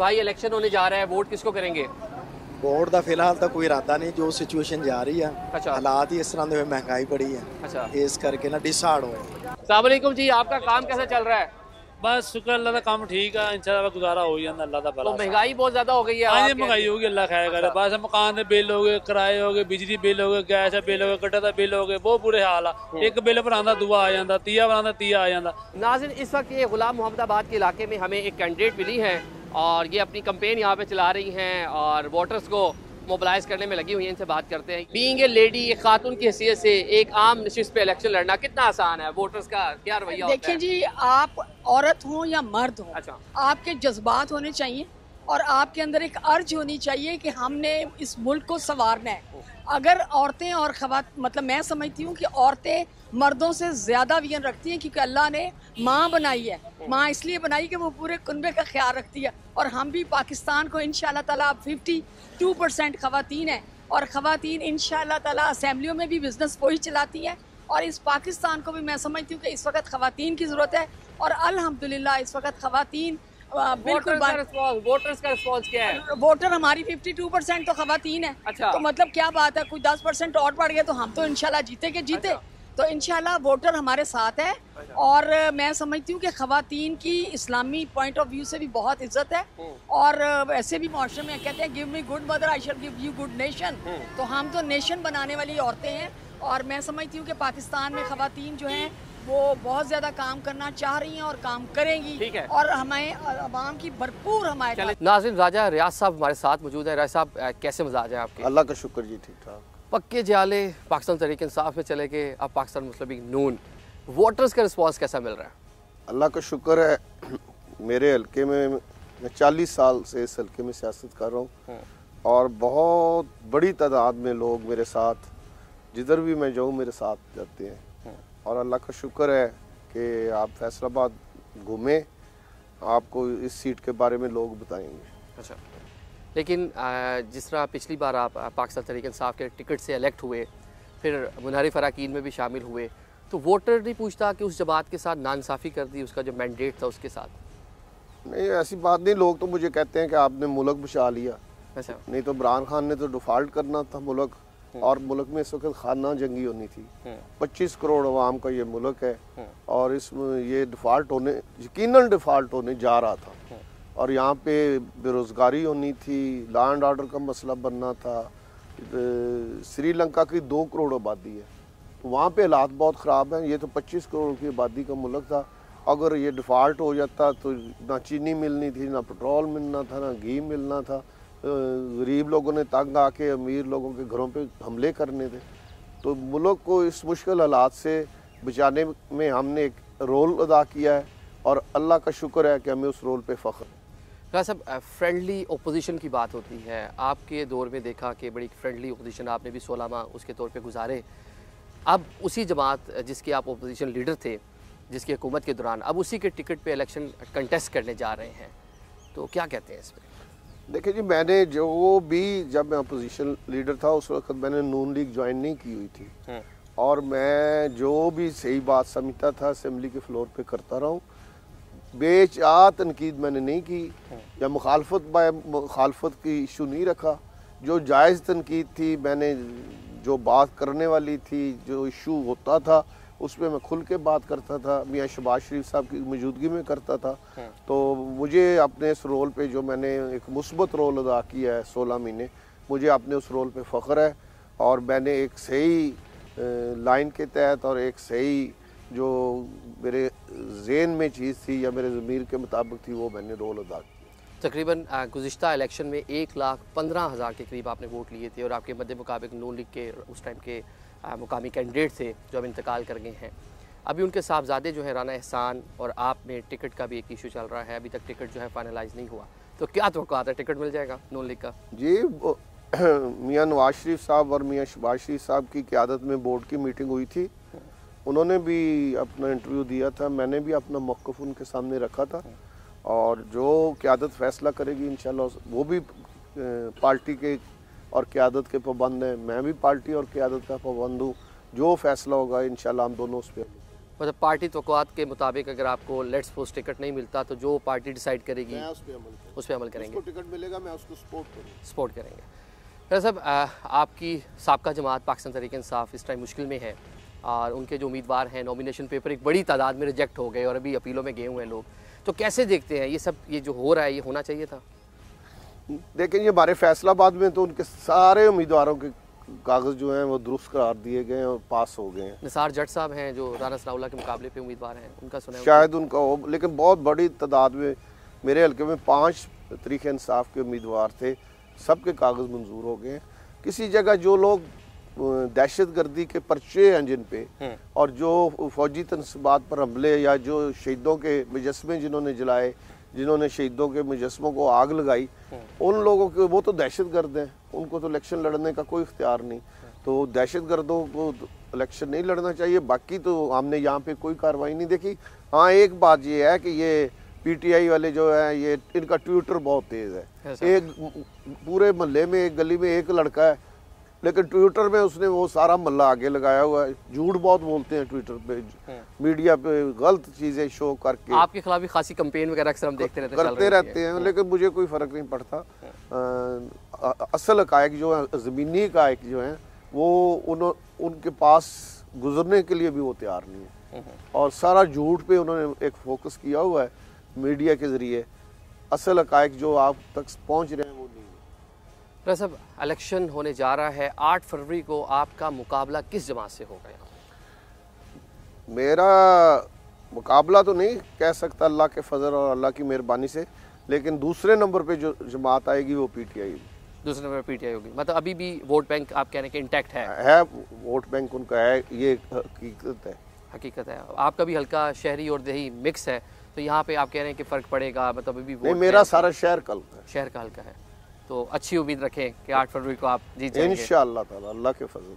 भाई इलेक्शन होने जा रहा है, वोट किसको करेंगे? वोट का फिलहाल तो कोई इरादा नहीं, जो सिचुएशन जा रही है अच्छा। हालात ही इस तरह के, महंगाई बड़ी है। अच्छा, इस करके ना डिसाइड हो। अस्सलाम वालेकुम जी, आपका काम कैसा चल रहा है? बस शुक्र अल्लाह का काम ठीक है, इंशाल्लाह गुजारा हो जाता अल्लाह का तो भला। महंगाई बहुत ज्यादा हो गई है। हाँ, ये आप महंगाई होगी अल्लाह खाया करे। अच्छा। बस मकान के बिल हो गए, किराए हो गए, बिजली बिल हो गए, गैस का बिल हो गए, कट्टे का बिल हो गए, बहुत बुरे हाल है। एक बिल पर आंदा दूआ आ जाता, तीया पर आंदा तीया आ जाता। नाज़रीन, इस वक्त ये गुलाम मोहम्मदाबाद के इलाके में हमें एक कैंडिडेट मिली है और ये अपनी कंपेन यहाँ पे चला रही हैं और वोटर्स को मोबिलाइज करने में लगी हुई हैं। इनसे बात करते हैं। बीइंग ए लेडी, एक खातून की हैसियत से एक आम नशिस्त पे इलेक्शन लड़ना कितना आसान है? वोटर्स का क्या रवैया होता है? देखिए जी, आप औरत हो या मर्द हो, अच्छा। आपके जज्बात होने चाहिए और आपके अंदर एक अर्ज होनी चाहिए कि हमने इस मुल्क को संवारना है। अगर औरतें और मतलब मैं समझती हूँ कि औरतें मर्दों से ज़्यादा विजन रखती हैं, क्योंकि अल्लाह ने माँ बनाई है। माँ इसलिए बनाई कि वो पूरे कुनबे का ख्याल रखती है। और हम भी पाकिस्तान को इंशाल्लाह ताला अब 52% ख़वातीन है और ख़वातीन इंशाल्लाह ताला असेंबलियों में भी बिजनेस वही चलाती हैं। और इस पाकिस्तान को भी मैं समझती हूँ कि इस वक्त ख़वातीन की ज़रूरत है और अल्हम्दुलिल्लाह इस वक्त ख़वातीन बिल्कुल। वोटर्स का रिस्पॉन्स क्या है? वोटर हमारी 52% तो ख़वातीन है। अच्छा। तो मतलब क्या बात है, कोई 10% और बढ़ गए तो हम तो इंशाल्लाह जीते के जीते। अच्छा। तो इंशाल्लाह वोटर हमारे साथ है। और मैं समझती हूँ कि ख़वातीन की इस्लामी पॉइंट ऑफ व्यू से भी बहुत इज्जत है। और वैसे भी माशरे में कहते हैं give me good mother I shell give you good nation. तो हम तो नेशन बनाने वाली औरतें हैं और मैं समझती हूँ कि पाकिस्तान में ख़वातीन जो हैं वो बहुत ज़्यादा काम करना चाह रही हैं और काम करेंगी। ठीक है। और हमें अवाम की भरपूर हमारे। नाज़रीन, राजा रियाज साहब हमारे साथ मौजूद है। राजा साहब, कैसे मिजाज है आपके? अल्लाह का शुक्र जी, ठीक ठाक। पक्के जाले पाकिस्तान तहरीक इंसाफ में चले गए, अब पाकिस्तान मुस्लिम लीग नून, वोटर्स का रिस्पॉन्स कैसा मिल रहा है? अल्लाह का शुक्र है। मेरे हल्के में मैं 40 साल से इस हल्के में सियासत कर रहा हूँ और बहुत बड़ी तादाद में लोग मेरे साथ, जिधर भी मैं जाऊँ मेरे साथ जाते हैं। और अल्लाह का शुक्र है कि आप फैसलाबाद घूमें, आपको इस सीट के बारे में लोग बताएंगे। अच्छा, लेकिन जिस तरह पिछली बार आप पाकिस्तान तहरीक इंसाफ के टिकट से इलेक्ट हुए, फिर मुनहरिफ अरकान में भी शामिल हुए, तो वोटर नहीं पूछता कि उस जमात के साथ नाइंसाफ़ी कर दी, उसका जो मैंडेट था उसके साथ? नहीं, ऐसी बात नहीं। लोग तो मुझे कहते हैं कि आपने मुल्क बचा लिया। अच्छा। नहीं तो इमरान खान ने तो डिफ़ॉल्ट करना था मुल्क, और मुल्क में इस वक्त खाना जंगी होनी थी। 25 करोड़ अवाम का ये मुल्क है और इसमें ये डिफ़ॉल्ट होने, यकीनन डिफ़ॉल्ट होने जा रहा था। और यहाँ पे बेरोज़गारी होनी थी, लॉ एंड ऑर्डर का मसला बनना था। श्रीलंका की 2 करोड़ आबादी है, तो वहाँ पे हालात बहुत ख़राब हैं। ये तो 25 करोड़ की आबादी का मुल्क था। अगर ये डिफ़ॉल्ट हो जाता तो ना चीनी मिलनी थी, ना पेट्रोल मिलना था, ना घी मिलना था। गरीब लोगों ने तंग आके अमीर लोगों के घरों पे हमले करने थे। तो मुल्क को इस मुश्किल हालात से बचाने में हमने एक रोल अदा किया है और अल्लाह का शुक्र है कि हमें उस रोल पे फ़ख्र है। राजा साहब, फ्रेंडली ओपोजिशन की बात होती है, आपके दौर में देखा कि बड़ी फ्रेंडली ओपोजिशन आपने भी 16 माह उसके तौर पे गुजारे। अब उसी जमात जिसके आप ओपोजिशन लीडर थे, जिसकी हुकूमत के दौरान, अब उसी के टिकट पे इलेक्शन कंटेस्ट करने जा रहे हैं, तो क्या कहते हैं इस पर? देखिए जी, मैंने जो भी, जब मैं अपोजिशन लीडर था उस वक्त मैंने नून लीग ज्वाइन नहीं की हुई थी और मैं जो भी सही बात समझता था असेंबली के फ्लोर पे करता रहा हूँ। बेचा तनकीद मैंने नहीं की या मुखालफत की इशू नहीं रखा। जो जायज़ तनकीद थी, मैंने जो बात करने वाली थी, जो इशू होता था उसमें मैं खुल के बात करता था। मियाँ शहबाज शरीफ साहब की मौजूदगी में करता था। तो मुझे अपने इस रोल पे, जो मैंने एक मुस्बत रोल अदा किया है 16 महीने, मुझे अपने उस रोल पे फ़ख्र है। और मैंने एक सही लाइन के तहत और एक सही जो मेरे ज़हन में चीज़ थी या मेरे ज़मीर के मुताबिक थी, वो मैंने रोल अदा किया। तकरीबन गुज़िश्ता इलेक्शन में 1,15,000 के करीब आपने वोट लिए थे और आपके मद्दे मुताबिक नून लीग के उस टाइम के मुकामी कैंडिडेट थे जो अब इंतकाल कर गए हैं। अभी उनके साहबजादे जो है राना एहसान और आप में टिकट का भी एक इशू चल रहा है, अभी तक टिकट जो है फाइनलाइज नहीं हुआ, तो क्या तवक्कुआत है, टिकट मिल जाएगा नून लीग का? जी, मियाँ नवाज शरीफ साहब और मियाँ शहबाज शरीफ साहब की क़यादत में बोर्ड की मीटिंग हुई थी। उन्होंने भी अपना इंटरव्यू दिया था, मैंने भी अपना मौक़िफ़ उनके सामने रखा था और जो क़यादत फ़ैसला करेगी इंशाल्लाह, वो भी पार्टी के और क़यादत के पाबंद हैं, मैं भी पार्टी और क़यादत का पाबंद हूँ। जो फ़ैसला होगा इंशाल्लाह हम दोनों उस पर मतलब पार्टी तवक्कुआत के मुताबिक अगर आपको लेट्स सपोज टिकट नहीं मिलता तो जो पार्टी डिसाइड करेगी मैं उस पर अमल करूंगा। उस पर अमल करेंगे, जिसको टिकट मिलेगा मैं उसको सपोर्ट करूंगा। सपोर्ट करेंगे। डॉक्टर साहब, आपकी साबका जमात पाकिस्तान तहरीक इंसाफ इस टाइम मुश्किल में है और उनके जो उम्मीदवार हैं नॉमिनेशन पेपर एक बड़ी तादाद में रिजेक्ट हो गए और अभी अपीलों में गए हुए हैं लोग, तो कैसे देखते हैं ये सब, ये जो हो रहा है ये होना चाहिए था? देखें, ये हमारे फैसलाबाद में तो उनके सारे उम्मीदवारों के कागज़ जो हैं वो दुरुस्त करार दिए गए हैं और पास हो गए हैं। निसार जट साहब हैं जो राना सनाउल्लाह के मुकाबले पे उम्मीदवार हैं, उनका सुना है? शायद उनका हो, लेकिन बहुत बड़ी तादाद में मेरे हल्के में 5 तहरीक इंसाफ के उम्मीदवार थे, सबके कागज़ मंजूर हो गए हैं। किसी जगह जो लोग दहशतगर्दी के पर्चे हैं जिन पे और जो फौजी तनसीबात पर हमले या जो शहीदों के मुजस्मे जिन्होंने जलाए, जिन्होंने शहीदों के मुजस्मों को आग लगाई, उन लोगों के वो तो दहशतगर्द हैं, उनको तो इलेक्शन लड़ने का कोई इख्तियार नहीं। तो दहशतगर्दों को इलेक्शन नहीं लड़ना चाहिए। बाकी तो हमने यहाँ पे कोई कार्रवाई नहीं देखी। हाँ, एक बात ये है कि ये पीटीआई वाले जो है ये इनका ट्विटर बहुत तेज़ है। एक पूरे मोहल्ले में एक गली में एक लड़का है, लेकिन ट्विटर में उसने वो सारा मल्ला आगे लगाया हुआ है। झूठ बहुत बोलते हैं ट्विटर पे, मीडिया पे गलत चीज़ें शो करके। आपके खिलाफ भी खासी कैंपेन वगैरह अक्सर हम देखते रहते हैं, लेकिन मुझे कोई फ़र्क नहीं पड़ता। असल हक़ाइक़ जो है, ज़मीनी हक़ाइक़ जो हैं वो उनके पास गुजरने के लिए भी वो तैयार नहीं है और सारा झूठ पे उन्होंने एक फोकस किया हुआ है मीडिया के ज़रिए। असल हक़ाइक़ जो आप तक पहुँच रहे हैं वो नहीं। डॉक्टर साहब, इलेक्शन होने जा रहा है, 8 फरवरी को आपका मुकाबला किस जमात से होगा? मेरा मुकाबला तो नहीं कह सकता अल्लाह के फजल और अल्लाह की मेहरबानी से, लेकिन दूसरे नंबर पे जो जमात आएगी वो पीटीआई। दूसरे नंबर पे पीटीआई होगी, मतलब अभी भी वोट बैंक आप कहने के इंटैक्ट है वोट बैंक उनका है, ये हकीकत है। आपका भी हल्का शहरी और देही मिक्स है, तो यहाँ पे आप कह रहे हैं कि फ़र्क पड़ेगा, मतलब अभी नहीं, मेरा सारा शहर का हल्का है। तो अच्छी उम्मीद रखें कि 8 फरवरी को आप जीत जाएंगे इंशाअल्लाह ताला, अल्लाह के फजल।